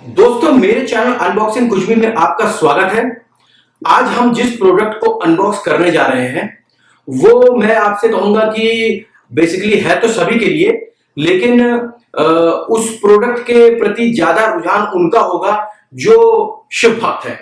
दोस्तों मेरे channel unboxing कुछ भी में आपका स्वागत है। आज हम जिस प्रोडक्ट को अनबॉक्स करने जा रहे हैं वो मैं आपसे कहूंगा कि बेसिकली है तो सभी के लिए, लेकिन उस प्रोडक्ट के प्रति ज्यादा रुझान उनका होगा जो शिव भक्त है।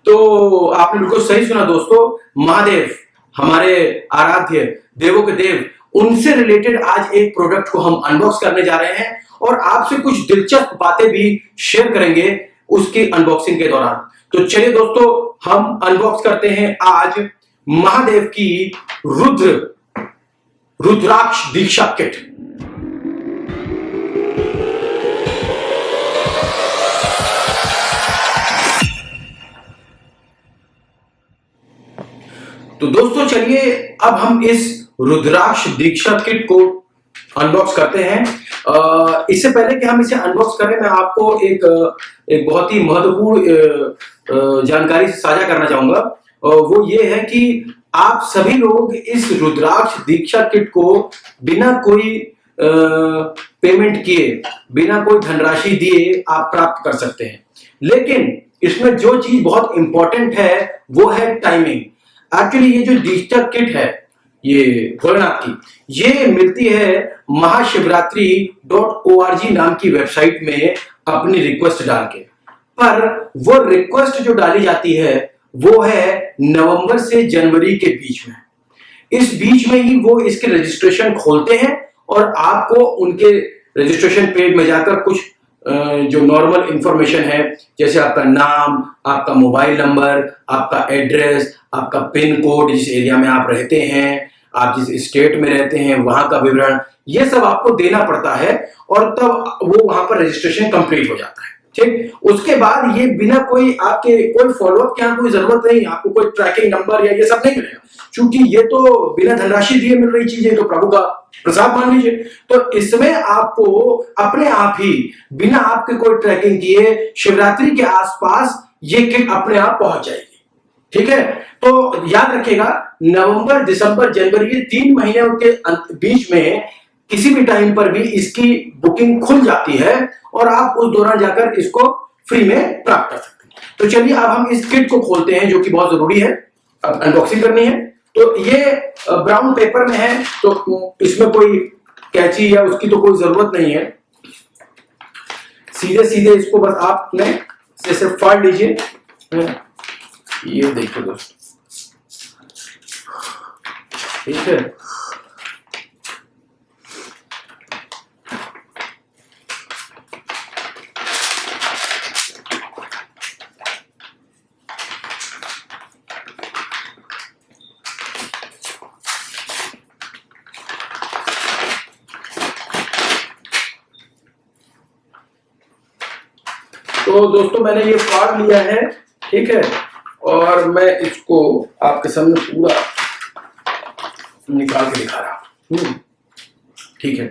तो आपने बिल्कुल सही सुना दोस्तों, महादेव हमारे आराध्य देवों के देव, उनसे रिलेटेड आज एक प्रोडक्ट को हम अनबॉक्स करने जा रहे हैं और आपसे कुछ दिलचस्प बातें भी शेयर करेंगे उसकी अनबॉक्सिंग के दौरान। तो चलिए दोस्तों, हम अनबॉक्स करते हैं आज महादेव की रुद्राक्ष दीक्षा किट। तो दोस्तों चलिए अब हम इस रुद्राक्ष दीक्षा किट को अनबॉक्स करते हैं। इससे पहले कि हम इसे अनबॉक्स करें, मैं आपको एक बहुत ही महत्वपूर्ण जानकारी साझा करना चाहूंगा। वो ये है कि आप सभी लोग इस रुद्राक्ष दीक्षा किट को बिना कोई पेमेंट किए, बिना कोई धनराशि दिए आप प्राप्त कर सकते हैं। लेकिन इसमें जो चीज बहुत इंपॉर्टेंट है वो है टाइमिंग। एक्चुअली ये जो दीक्षा किट है ये भोलेनाथ की, ये मिलती है महाशिवरात्रि.org नाम की वेबसाइट में अपनी रिक्वेस्ट डाल के। पर वो रिक्वेस्ट जो डाली जाती है वो है नवंबर से जनवरी के बीच में। इस बीच में ही वो इसके रजिस्ट्रेशन खोलते हैं और आपको उनके रजिस्ट्रेशन पेज में जाकर कुछ जो नॉर्मल इंफॉर्मेशन है, जैसे आपका नाम, आपका मोबाइल नंबर, आपका एड्रेस, आपका पिन कोड, जिस एरिया में आप रहते हैं, आप जिस स्टेट में रहते हैं वहां का विवरण, ये सब आपको देना पड़ता है और तब वो वहां पर रजिस्ट्रेशन कंप्लीट हो जाता है। ठीक, उसके बाद ये बिना कोई आपके कोई फॉलोअप की कोई जरूरत नहीं, आपको कोई ट्रैकिंग नंबर या ये सब नहीं मिलेगा, क्योंकि ये तो बिना धनराशि दिए मिल रही चीजें, तो प्रभु का प्रसाद मान लीजिए। तो इसमें आपको अपने आप ही बिना आपके कोई ट्रैकिंग किए शिवरात्रि के आसपास ये किट अपने आप पहुंच जाएगी। ठीक है, तो याद रखिएगा नवंबर, दिसंबर, जनवरी, ये 3 महीने के बीच में किसी भी टाइम पर भी इसकी बुकिंग खुल जाती है और आप उस दौरान जाकर इसको फ्री में प्राप्त कर सकते हैं। तो चलिए अब हम इस किट को खोलते हैं, जो कि बहुत जरूरी है, अब अनबॉक्सिंग करनी है। तो ये ब्राउन पेपर में है, तो इसमें कोई कैंची या उसकी तो कोई जरूरत नहीं है। सीधे सीधे इसको बस आपने सिर्फ फाड़ लीजिए। ये देखिए दोस्तों, ठीक है। तो दोस्तों मैंने ये फाड़ लिया है, ठीक है, और मैं इसको आपके सामने पूरा निकाल के दिखा रहा हूं। ठीक है,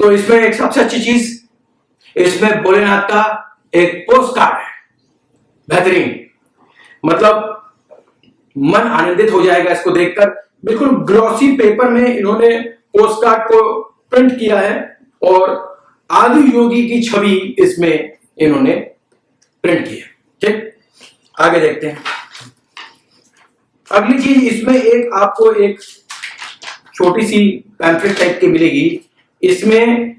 तो इसमें एक सबसे अच्छी चीज, इसमें भोलेनाथ का एक पोस्ट कार्ड है, बेहतरीन, मतलब मन आनंदित हो जाएगा इसको देखकर। बिल्कुल ग्लॉसी पेपर में इन्होंने पोस्ट कार्ड को प्रिंट किया है और आदि योगी की छवि इसमें इन्होंने प्रिंट की है। ठीक, आगे देखते हैं। अगली चीज, इसमें एक आपको एक छोटी सी पैम्फलेट टाइप की मिलेगी। इसमें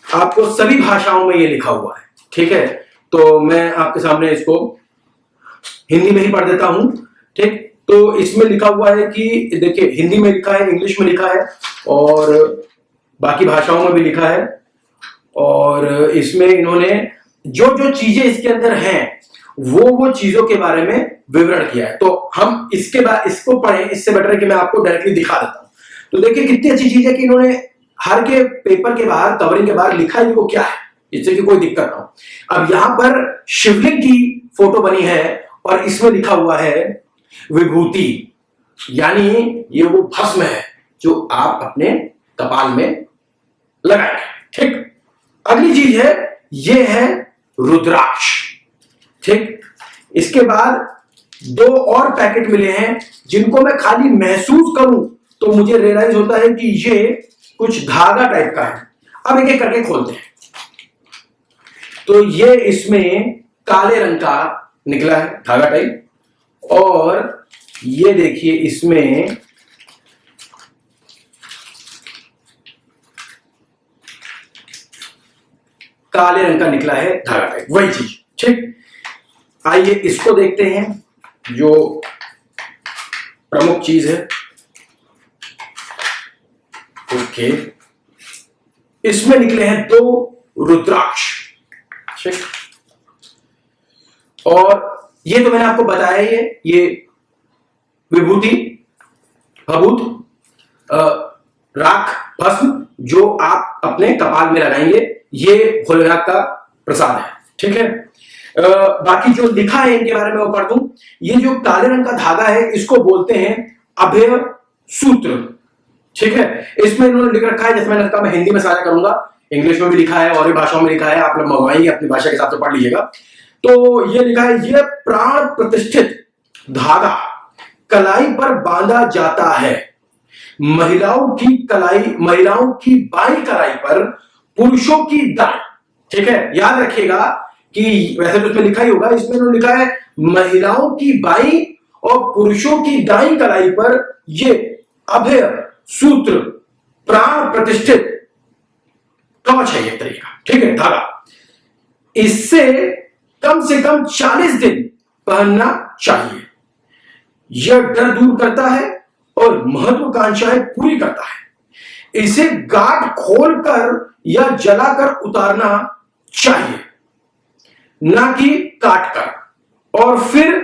आपको सभी भाषाओं में ये लिखा हुआ है। ठीक है, तो मैं आपके सामने इसको हिंदी में ही पढ़ देता हूं। ठीक, तो इसमें लिखा हुआ है कि देखिए, हिंदी में लिखा है, इंग्लिश में लिखा है और बाकी भाषाओं में भी लिखा है। और इसमें इन्होंने जो जो चीजें इसके अंदर हैं वो चीजों के बारे में विवरण किया है। तो हम इसके बाद इसको पढ़ें, इससे बेटर है कि मैं आपको डायरेक्टली दिखा देता हूं। तो देखिए कितनी अच्छी चीज है कि इन्होंने हर के पेपर के बाहर, कवरिंग के बाहर लिखा है वो क्या है, जिससे कि कोई दिक्कत ना हो। अब यहां पर शिवलिंग की फोटो बनी है और इसमें लिखा हुआ है विभूति, यानी ये वो भस्म है जो आप अपने कपाल में लगाएंगे। ठीक, अगली चीज है, ये है रुद्राक्ष। ठीक, इसके बाद 2 और पैकेट मिले हैं जिनको मैं खाली महसूस करूं तो मुझे रियलाइज होता है कि ये कुछ धागा टाइप का है। अब एक एक करके खोलते हैं। तो ये इसमें काले रंग का निकला है धागा टाइप, और ये देखिए इसमें काले रंग का निकला है धागा टाइप, वही चीज। ठीक, आइए इसको देखते हैं, जो प्रमुख चीज है। ओके, इसमें निकले हैं 2 रुद्राक्ष। ठीक, और ये तो मैंने आपको बताया ही है, ये विभूति, भभूत, राख, भस्म जो आप अपने कपाल में लगाएंगे, ये भोलेनाथ का प्रसाद है। ठीक है, बाकी जो लिखा है इनके बारे में वो पढ़ दूं। ये जो काले रंग का धागा है इसको बोलते हैं अभय सूत्र। ठीक है, इसमें इन्होंने लिख रखा है, जैसे मैंने कहा मैं हिंदी में साझा करूंगा, इंग्लिश में भी लिखा है और भी भाषाओं में लिखा है, आप लोग मंगवाएंगे अपनी भाषा के हिसाब से पढ़ लीजिएगा। तो ये लिखा है, ये प्राण प्रतिष्ठित धागा कलाई पर बांधा जाता है। महिलाओं की बाईं कलाई पर, पुरुषों की दाएं। ठीक है, याद रखिएगा कि वैसे तो इसमें लिखा ही होगा, इसमें इन्होंने लिखा है महिलाओं की बाईं और पुरुषों की दाईं कलाई पर ये अभय सूत्र प्राण प्रतिष्ठित कवच है, ये तरीका। ठीक है, धागा इससे कम से कम 40 दिन पहनना चाहिए। यह डर दूर करता है और महत्वाकांक्षाएं पूरी करता है। इसे गांठ खोलकर या जलाकर उतारना चाहिए, ना कि काटकर, और फिर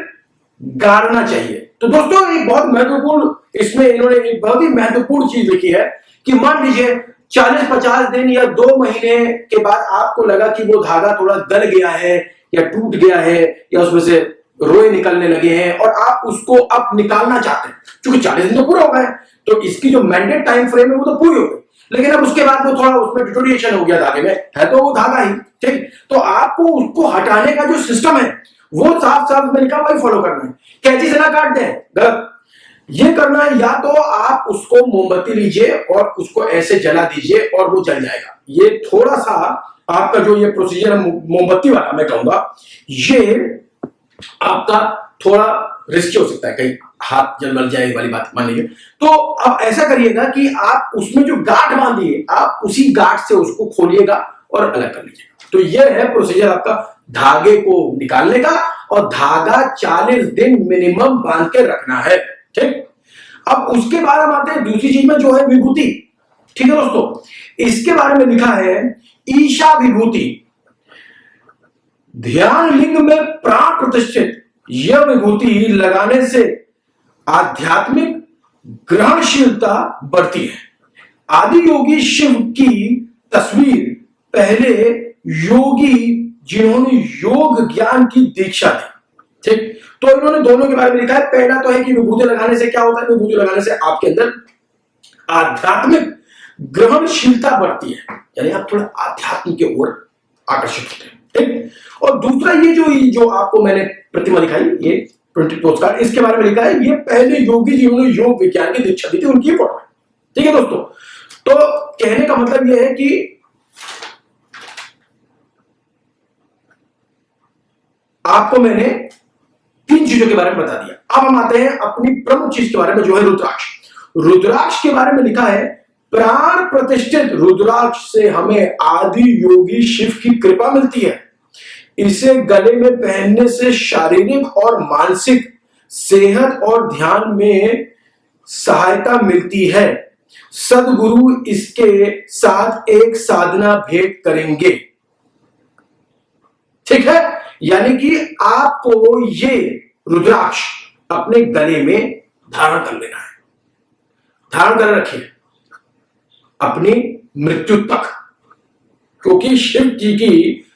गाड़ना चाहिए। तो दोस्तों एक बहुत महत्वपूर्ण, इसमें इन्होंने एक बहुत ही महत्वपूर्ण चीज लिखी है कि मान लीजिए 40-50 दिन या 2 महीने के बाद आपको लगा कि वो धागा थोड़ा गल गया है या टूट गया है या उसमें से रोए निकलने लगे हैं और आप उसको अब निकालना चाहते हैं, क्योंकि 40 दिन तो पूरा हो गए, तो इसकी जो मैंडेट टाइम फ्रेम है वो तो पूरी हो गई, लेकिन अब उसके बाद वो थोड़ा उसमें डिटोरिएशन हो गया धागे में, है तो वो धागा ही। ठीक, तो आपको उसको हटाने का जो सिस्टम है वो साफ साफ में लिखा वही फॉलो करना है। कैंची से ना काट दें, गलत। ये करना है, या तो आप उसको मोमबत्ती लीजिए और उसको ऐसे जला दीजिए और वो जल जाएगा। ये थोड़ा सा आपका जो ये प्रोसीजर है मोमबत्ती वाला, मैं कहूंगा ये आपका थोड़ा रिस्की हो सकता है, कहीं हाथ जल जाए वाली बात मान लीजिए। तो अब ऐसा करिएगा कि आप उसमें जो गांठ बांधिए, आप उसी गांठ से उसको खोलिएगा और अलग कर लीजिएगा। तो यह है प्रोसीजर आपका धागे को निकालने का, और धागा 40 दिन मिनिमम बांध के रखना है। ठीक, अब उसके बाद हम आते हैं दूसरी चीज में, जो है विभूति। ठीक है दोस्तों, इसके बारे में लिखा है ईशा विभूति, ध्यान लिंग में प्राण प्रतिष्ठित। यह विभूति लगाने से आध्यात्मिक ग्रहणशीलता बढ़ती है। आदि योगी शिव की तस्वीर पहले योगी जिन्होंने योग ज्ञान की दीक्षा दी। ठीक, तो इन्होंने दोनों के बारे में लिखा है। पहला तो है कि विभूति लगाने से क्या होता है, विभूति लगाने से आपके अंदर आध्यात्मिक ग्रहणशीलता बढ़ती है, यानी आप थोड़ा आध्यात्म के ओर आकर्षित होते हैं। ठीक, और दूसरा ये जो आपको मैंने प्रतिमा दिखाई, ये प्रिंटेड पोस्टकार्ड, इसके बारे में लिखा है ये पहले योगी जिन्होंने योग विज्ञान की दीक्षा दी थी, उनकी फोटो है। ठीक है दोस्तों, तो कहने का मतलब यह है कि आपको मैंने 3 चीजों के बारे में बता दिया। अब हम आते हैं अपनी प्रमुख चीज के बारे में, जो है रुद्राक्ष। रुद्राक्ष के बारे में लिखा है प्राण प्रतिष्ठित रुद्राक्ष से हमें आदि योगी शिव की कृपा मिलती है। इसे गले में पहनने से शारीरिक और मानसिक सेहत और ध्यान में सहायता मिलती है। सदगुरु इसके साथ एक साधना भेंट करेंगे। ठीक है, यानी कि आपको ये रुद्राक्ष अपने गले में धारण कर लेना है, धारण कर रखिए अपनी मृत्यु तक, क्योंकि शिव जी की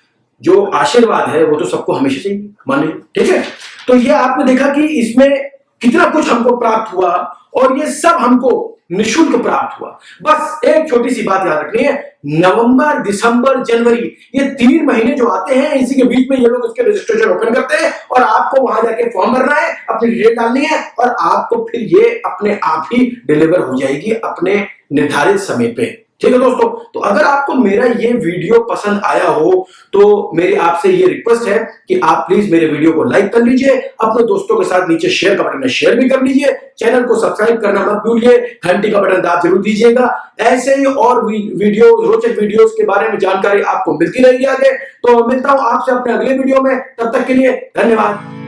जो आशीर्वाद है वो तो सबको हमेशा चाहिए, मान लीजिए। ठीक है, तो ये आपने देखा कि इसमें कितना कुछ हमको प्राप्त हुआ, और ये सब हमको निःशुल्क प्राप्त हुआ। बस एक छोटी सी बात याद रखनी है, नवंबर, दिसंबर, जनवरी, ये 3 महीने जो आते हैं, इसी के बीच में ये लोग उसके रजिस्ट्रेशन ओपन करते हैं, और आपको वहां जाके फॉर्म भरना है, अपनी डिटेल डालनी है, और आपको फिर ये अपने आप ही डिलीवर हो जाएगी अपने निर्धारित समय पे। ठीक है दोस्तों, तो अगर आपको मेरा ये वीडियो पसंद आया हो तो मेरी आपसे ये रिक्वेस्ट है कि आप प्लीज मेरे वीडियो को लाइक कर लीजिए, अपने दोस्तों के साथ नीचे शेयर का बटन है शेयर भी कर लीजिए, चैनल को सब्सक्राइब करना मत भूलिए, घंटी का बटन दाब जरूर दीजिएगा। ऐसे ही और वीडियो रोचक वीडियोस के बारे में जानकारी आपको मिलती रहेगी आगे। तो मिलता हूं आपसे अपने अगले वीडियो में, तब तक के लिए धन्यवाद।